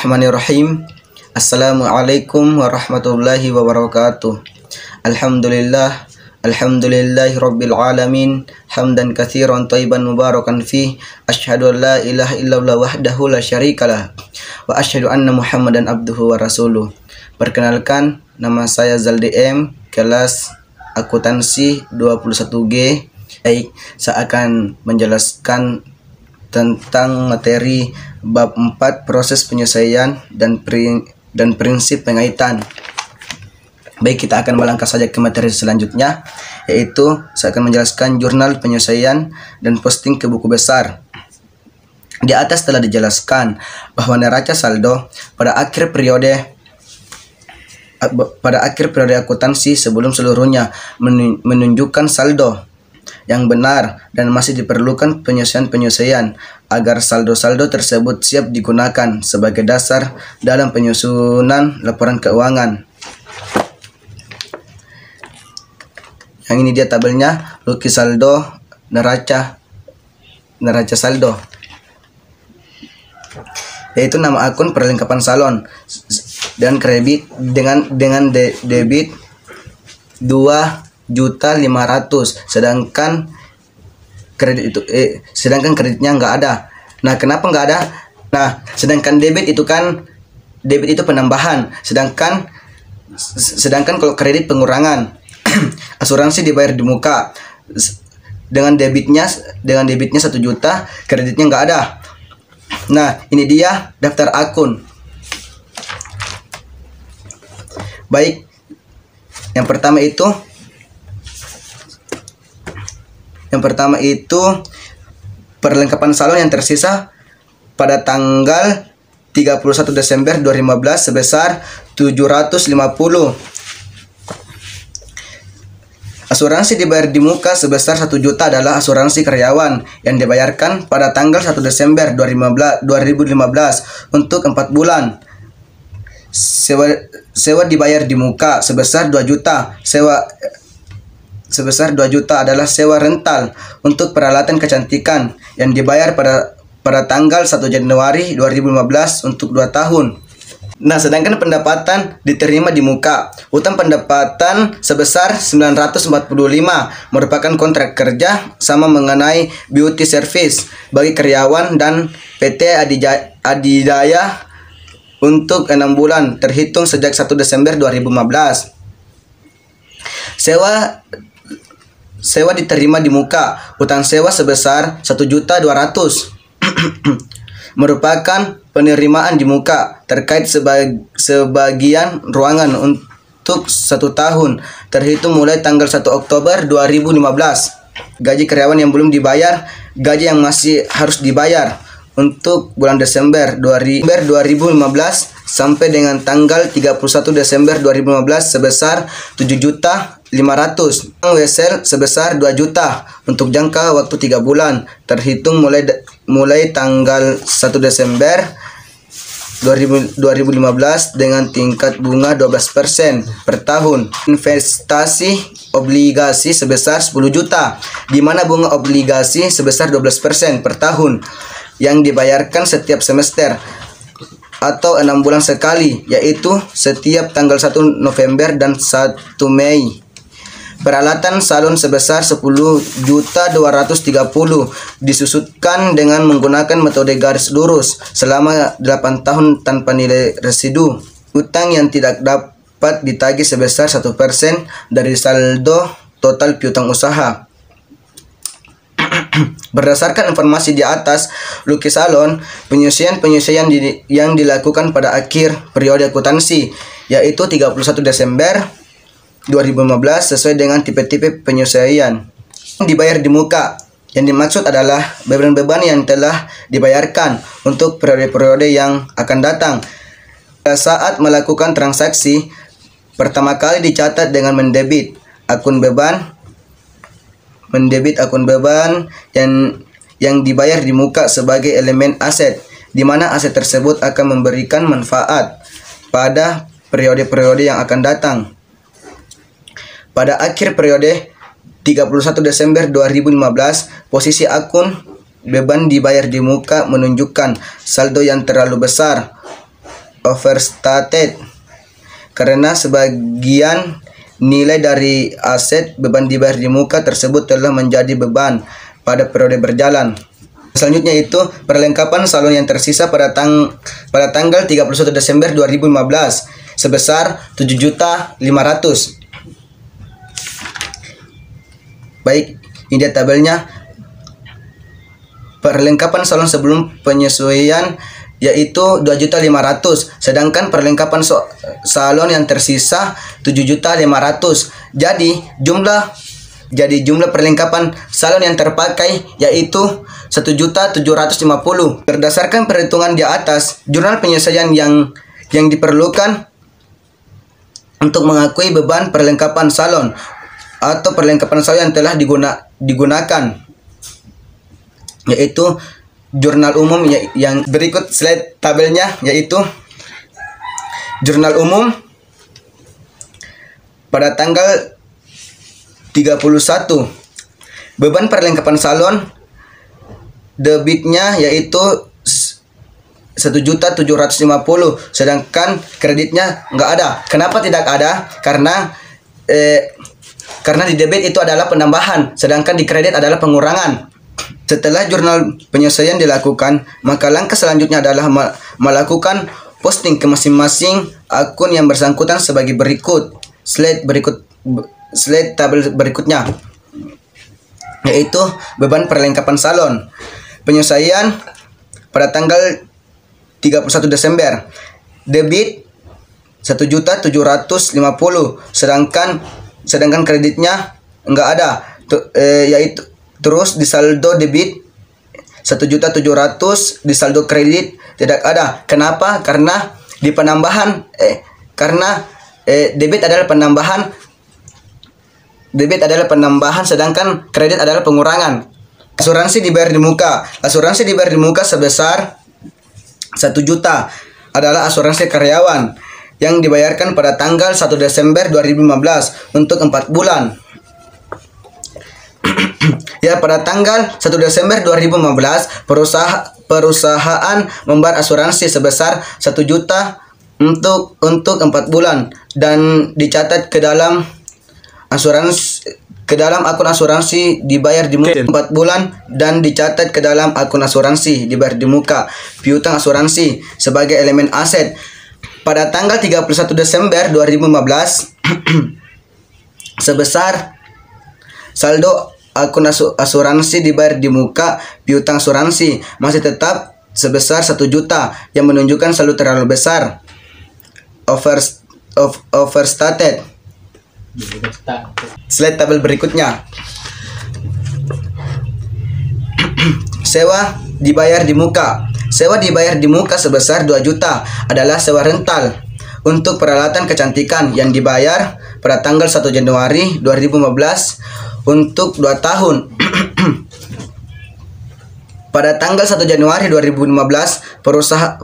Bismillahirrahmanirrahim. Assalamualaikum warahmatullahi wabarakatuh. Alhamdulillahi rabbil alamin. Hamdan katsiran thayyiban mubarakan fi. Asyhadu an la ilaha illallah wahdahu la syarikalah. Wa asyhadu anna Muhammadan abduhu wa rasuluh. Perkenalkan, nama saya Zaldi M, kelas akuntansi 21G. Saya akan menjelaskan tentang materi bab 4 proses penyelesaian dan prinsip pengaitan. Baik, kita akan melangkah saja ke materi selanjutnya, yaitu saya akan menjelaskan jurnal penyelesaian dan posting ke buku besar. Di atas telah dijelaskan bahwa neraca saldo pada akhir periode akuntansi sebelum seluruhnya menunjukkan saldo yang benar dan masih diperlukan penyelesaian agar saldo-saldo tersebut siap digunakan sebagai dasar dalam penyusunan laporan keuangan. Yang ini dia tabelnya, lukis saldo, neraca saldo, yaitu nama akun, perlengkapan salon, dan kredit dengan debit 2.500.000, sedangkan kreditnya nggak ada. Nah, kenapa nggak ada? Nah, sedangkan debit itu penambahan, sedangkan kalau kredit pengurangan. Asuransi dibayar di muka, dengan debitnya 1 juta, kreditnya nggak ada. Nah, ini dia daftar akun. Baik, yang pertama itu perlengkapan salon yang tersisa pada tanggal 31 Desember 2015 sebesar 750. Asuransi dibayar di muka sebesar 1 juta adalah asuransi karyawan yang dibayarkan pada tanggal 1 Desember 2015 untuk 4 bulan. Sewa dibayar di muka sebesar 2 juta. Sebesar 2 juta adalah sewa rental untuk peralatan kecantikan yang dibayar pada tanggal 1 Januari 2015 untuk 2 tahun. Nah, sedangkan pendapatan diterima di muka. Utang pendapatan sebesar 945 merupakan kontrak kerja sama mengenai beauty service bagi karyawan dan PT Adidaya untuk 6 bulan terhitung sejak 1 Desember 2015. Sewa diterima di muka. Utang sewa sebesar 1.200.000 merupakan penerimaan di muka terkait sebagian ruangan untuk 1 tahun terhitung mulai tanggal 1 Oktober 2015. Gaji karyawan yang belum dibayar, gaji yang masih harus dibayar untuk bulan Desember 2015 sampai dengan tanggal 31 Desember 2015 sebesar 7.500.000. Wesel sebesar 2 juta untuk jangka waktu 3 bulan terhitung mulai tanggal 1 Desember 2015 dengan tingkat bunga 12% per tahun. Investasi obligasi sebesar 10 juta, di mana bunga obligasi sebesar 12% per tahun yang dibayarkan setiap semester atau 6 bulan sekali, yaitu setiap tanggal 1 November dan 1 Mei. Peralatan salon sebesar 10.230 disusutkan dengan menggunakan metode garis lurus selama 8 tahun tanpa nilai residu. Utang yang tidak dapat ditagih sebesar 1% dari saldo total piutang usaha. Berdasarkan informasi di atas, lukis salon, penyelesaian yang dilakukan pada akhir periode akuntansi, yaitu 31 Desember 2015 sesuai dengan tipe-tipe penyelesaian. Dibayar di muka, yang dimaksud adalah beban-beban yang telah dibayarkan untuk periode-periode yang akan datang. Pada saat melakukan transaksi, pertama kali dicatat dengan mendebit akun beban yang dibayar di muka sebagai elemen aset, di mana aset tersebut akan memberikan manfaat pada periode-periode yang akan datang. Pada akhir periode 31 Desember 2015, posisi akun beban dibayar di muka menunjukkan saldo yang terlalu besar overstated karena sebagian nilai dari aset beban dibayar di muka tersebut telah menjadi beban pada periode berjalan. Selanjutnya itu perlengkapan salon yang tersisa pada tanggal 31 Desember 2015 sebesar 7.500.000. Baik, ini dia tabelnya. Perlengkapan salon sebelum penyesuaian yaitu 2.500.000, sedangkan perlengkapan salon yang tersisa 7.500.000. Jadi jumlah perlengkapan salon yang terpakai yaitu 1.750.000. Berdasarkan perhitungan di atas, jurnal penyelesaian yang diperlukan untuk mengakui beban perlengkapan salon atau perlengkapan salon yang telah digunakan yaitu jurnal umum yang berikut slide tabelnya, yaitu jurnal umum pada tanggal 31. Beban perlengkapan salon debitnya yaitu 1.750.000, sedangkan kreditnya nggak ada. Kenapa tidak ada? Karena di debit itu adalah penambahan, sedangkan di kredit adalah pengurangan. Setelah jurnal penyelesaian dilakukan, maka langkah selanjutnya adalah melakukan posting ke masing-masing akun yang bersangkutan sebagai berikut. Slide tabel berikutnya, yaitu beban perlengkapan salon. Penyelesaian pada tanggal 31 Desember. Debit 1.750.000, sedangkan kreditnya enggak ada. Yaitu terus di saldo debit 1.700.000, di saldo kredit tidak ada. Kenapa? Karena di penambahan debit adalah penambahan sedangkan kredit adalah pengurangan. Asuransi dibayar di muka. Asuransi dibayar di muka sebesar 1 juta adalah asuransi karyawan yang dibayarkan pada tanggal 1 Desember 2015 untuk 4 bulan. Ya, pada tanggal 1 Desember 2015 perusahaan membayar asuransi sebesar 1 juta untuk 4 bulan dan dicatat ke dalam akun asuransi dibayar di muka 4 bulan dan dicatat ke dalam akun asuransi dibayar di muka piutang asuransi sebagai elemen aset. Pada tanggal 31 Desember 2015 sebesar saldo akun asuransi dibayar di muka piutang asuransi masih tetap sebesar 1 juta yang menunjukkan saldo terlalu besar. Overstated. Slide tabel berikutnya. Sewa dibayar di muka. Sewa dibayar di muka sebesar 2 juta adalah sewa rental untuk peralatan kecantikan yang dibayar pada tanggal 1 Januari 2015 untuk 2 tahun. Pada tanggal 1 Januari 2015,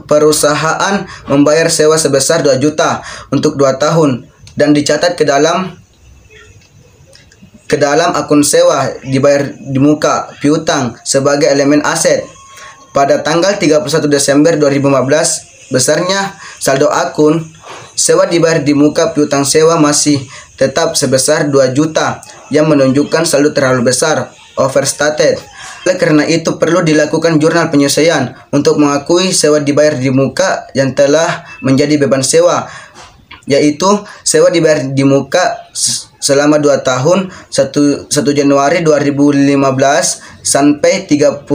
perusahaan membayar sewa sebesar 2 juta untuk 2 tahun dan dicatat ke dalam akun sewa dibayar di muka piutang sebagai elemen aset. Pada tanggal 31 Desember 2015, besarnya saldo akun sewa dibayar di muka piutang sewa masih tetap sebesar 2 juta yang menunjukkan saldo terlalu besar. Overstated. Oleh karena itu perlu dilakukan jurnal penyelesaian untuk mengakui sewa dibayar di muka yang telah menjadi beban sewa, yaitu sewa dibayar di muka selama 2 tahun 1 Januari 2015 sampai 31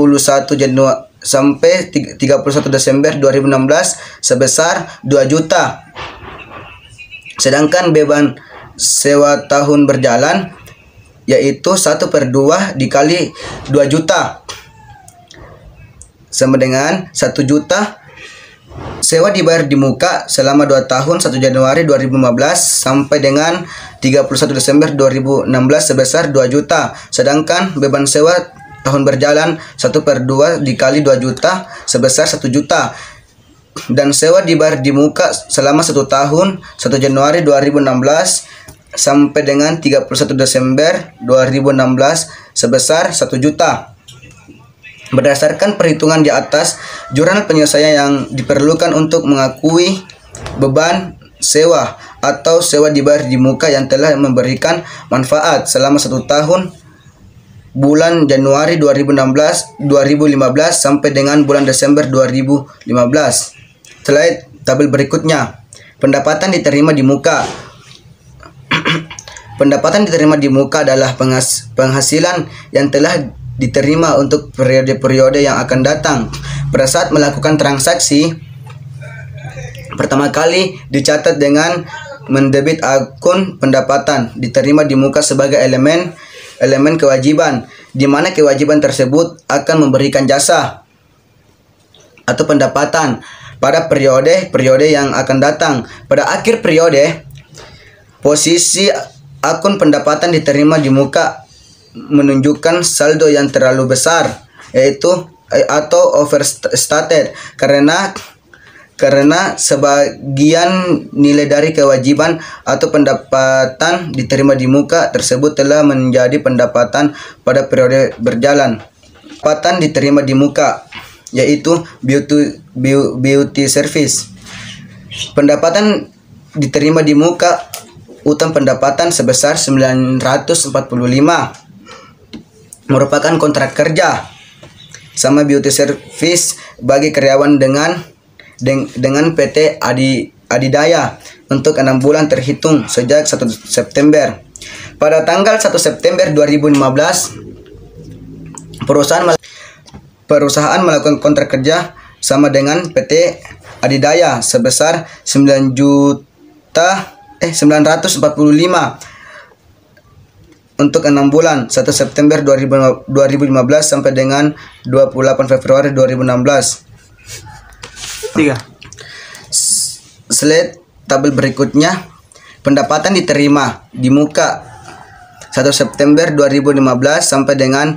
Desember 2016 sebesar 2 juta. Sedangkan beban sewa tahun berjalan yaitu 1/2 dikali 2 juta sama dengan 1 juta. Sewa dibayar di muka selama 2 tahun 1 Januari 2015 sampai dengan 31 Desember 2016 sebesar 2 juta. Sedangkan beban sewa tahun berjalan 1/2 dikali 2 juta sebesar 1 juta. Dan sewa dibayar di muka selama 1 tahun 1 Januari 2016 sampai dengan 31 Desember 2016 sebesar 1 juta. Berdasarkan perhitungan di atas, jurnal penyelesaian yang diperlukan untuk mengakui beban sewa atau sewa dibayar di muka yang telah memberikan manfaat selama 1 tahun bulan Januari 2015 sampai dengan bulan Desember 2015. Slide tabel berikutnya. Pendapatan diterima di muka. Pendapatan diterima di muka adalah penghasilan yang telah diterima untuk periode-periode yang akan datang. Pada saat melakukan transaksi, pertama kali dicatat dengan mendebit akun pendapatan diterima di muka sebagai elemen kewajiban, di mana kewajiban tersebut akan memberikan jasa atau pendapatan pada periode yang akan datang. Pada akhir periode, posisi akun pendapatan diterima di muka menunjukkan saldo yang terlalu besar, yaitu atau overstated karena sebagian nilai dari kewajiban atau pendapatan diterima di muka tersebut telah menjadi pendapatan pada periode berjalan. Pendapatan diterima di muka yaitu beauty service. Pendapatan diterima di muka utang pendapatan sebesar 945 merupakan kontrak kerja sama beauty service bagi karyawan dengan PT Adidaya untuk 6 bulan terhitung sejak 1 September. Pada tanggal 1 September 2015, perusahaan melakukan kontrak kerja sama dengan PT Adidaya sebesar 945 untuk 6 bulan 1 September 2015 sampai dengan 28 Februari 2016. 3. Slide tabel berikutnya. Pendapatan diterima di muka 1 September 2015 sampai dengan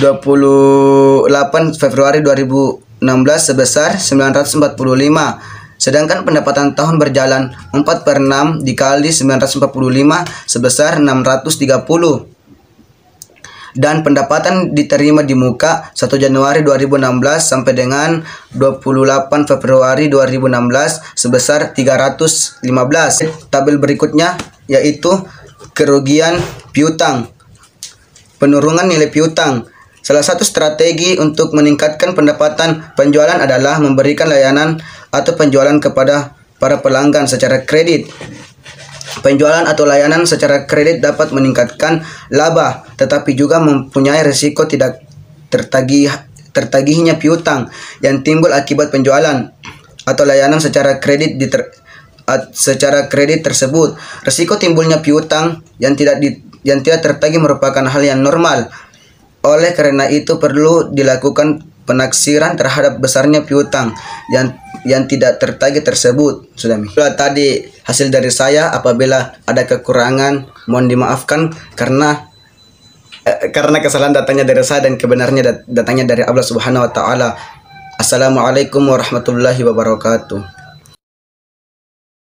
28 Februari 2016 sebesar 945. Sedangkan pendapatan tahun berjalan 4/6 dikali 945 sebesar 630. Dan pendapatan diterima di muka 1 Januari 2016 sampai dengan 28 Februari 2016 sebesar 315. Tabel berikutnya yaitu kerugian piutang. Penurunan nilai piutang. Salah satu strategi untuk meningkatkan pendapatan penjualan adalah memberikan layanan atau penjualan kepada para pelanggan secara kredit. Penjualan atau layanan secara kredit dapat meningkatkan laba, tetapi juga mempunyai risiko tidak tertagihnya piutang yang timbul akibat penjualan atau layanan secara kredit tersebut. Risiko timbulnya piutang yang tidak tertagih merupakan hal yang normal. Oleh karena itu perlu dilakukan penaksiran terhadap besarnya piutang yang tidak tertagih tersebut. Itulah tadi hasil dari saya. Apabila ada kekurangan mohon dimaafkan karena kesalahan datangnya dari saya dan kebenarannya datangnya dari Allah Subhanahu wa taala. Assalamualaikum warahmatullahi wabarakatuh.